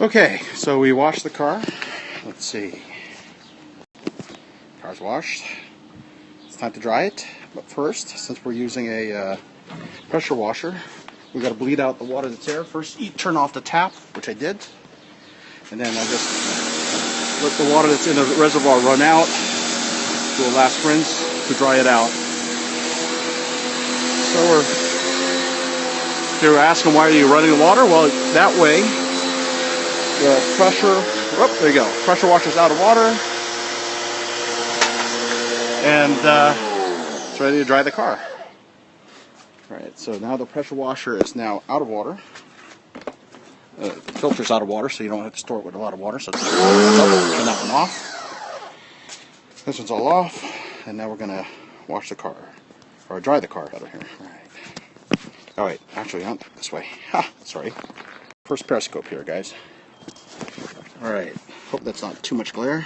Okay, so we washed the car. Let's see. Car's washed. It's time to dry it. But first, since we're using a pressure washer, we got to bleed out the water that's there. First, you turn off the tap, which I did, and then I just let the water that's in the reservoir run out. Do a last rinse to dry it out. So you're asking, why are you running the water? Well, that way the pressure, there you go, pressure washer's out of water, and it's ready to dry the car. Alright, so now the pressure washer is now out of water. The filter's out of water, so you don't have to store it with a lot of water. So turn that one off. This one's all off, and now we're gonna wash the car, or dry the car out of here. Alright, actually, not this way. Sorry. First periscope here, guys. Alright, hope that's not too much glare.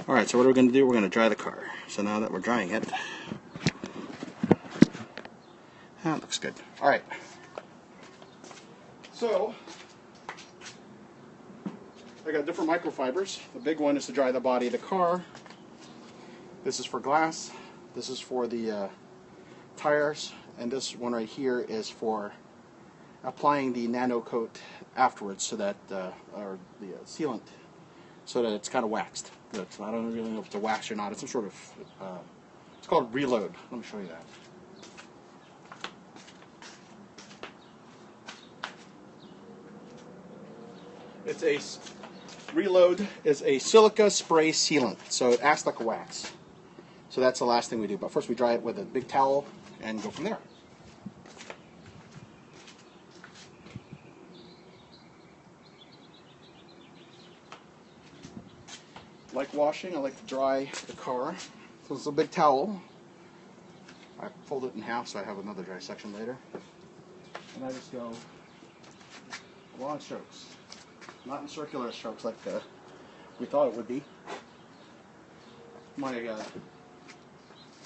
Alright, so what are we going to do? We're going to dry the car. So now that we're drying it, that looks good. Alright, so I got different microfibers. The big one is to dry the body of the car. This is for glass. This is for the tires. And this one right here is for applying the nano coat afterwards, so that or the sealant, so that it's kind of waxed. I don't really know if it's a wax or not. It's some sort of it's called Reload. Let me show you that. It's a Reload is a silica spray sealant, so it acts like a wax. So that's the last thing we do. But first we dry it with a big towel and go from there. Like washing, I like to dry the car. So it's a big towel. I fold it in half so I have another dry section later. And I just go long strokes. Not in circular strokes like we thought it would be.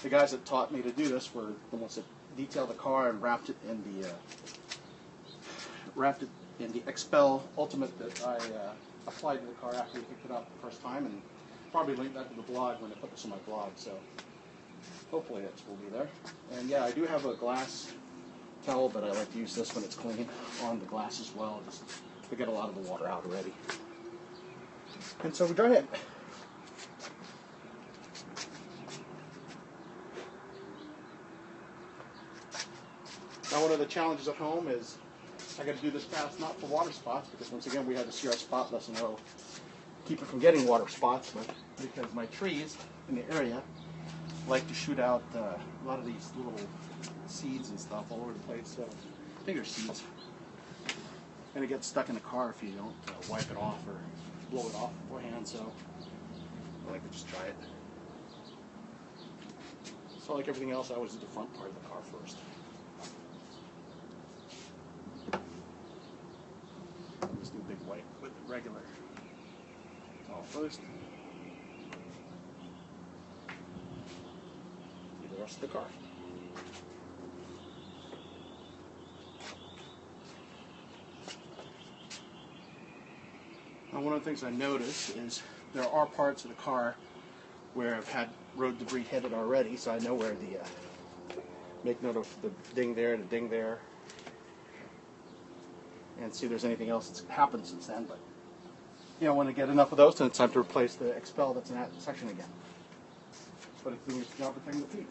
The guys that taught me to do this were the ones that detailed the car and wrapped it in the Expel Ultimate that I applied to the car after we picked it up the first time, and probably link that to the blog when I put this on my blog, so hopefully it will be there. And yeah, I do have a glass towel, but I like to use this when it's clean on the glass as well, just to get a lot of the water out already. And so we dry it. Now, one of the challenges at home is I got to do this fast, not for water spots, because once again we had to see our spotless and it'll keep it from getting water spots, but because my trees in the area like to shoot out a lot of these little seeds and stuff all over the place. So I think they're seeds, and it gets stuck in the car if you don't wipe it off or blow it off beforehand. So I like to just dry it. So like everything else, I always do the front part of the car first. Just do a big wipe with the regular towel first. Do the rest of the car. Now, one of the things I noticed is there are parts of the car where I've had road debris hit it already, so I know where the make note of the ding there, the ding there, and see if there's anything else that's happened since then. But you know, when I get enough of those, then it's time to replace the Expel that's in that section again. But it's doing its job of taking the feet.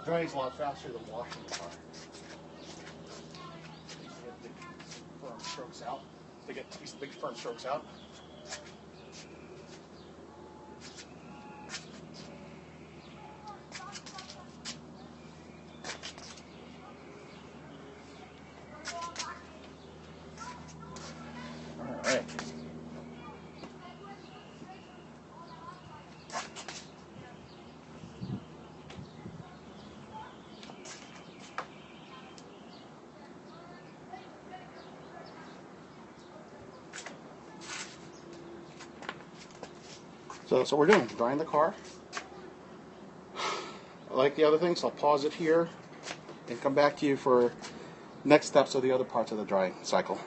Drying is a lot faster than washing the car. Get big firm strokes out. They get these big firm strokes out. So that's what we're doing, drying the car. Like the other things, I'll pause it here and come back to you for next steps of the other parts of the drying cycle.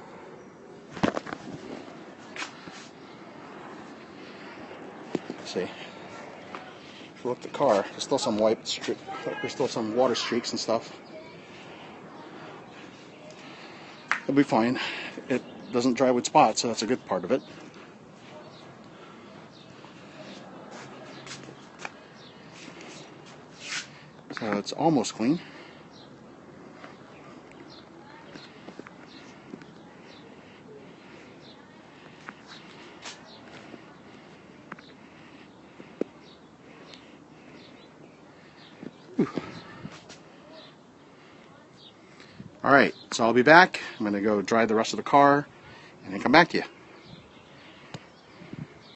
See, if you look at the car, there's still some there's still some water streaks and stuff. It'll be fine. It doesn't dry with spots, so that's a good part of it. So it's almost clean. Alright, so I'll be back. I'm going to go dry the rest of the car and then come back to you.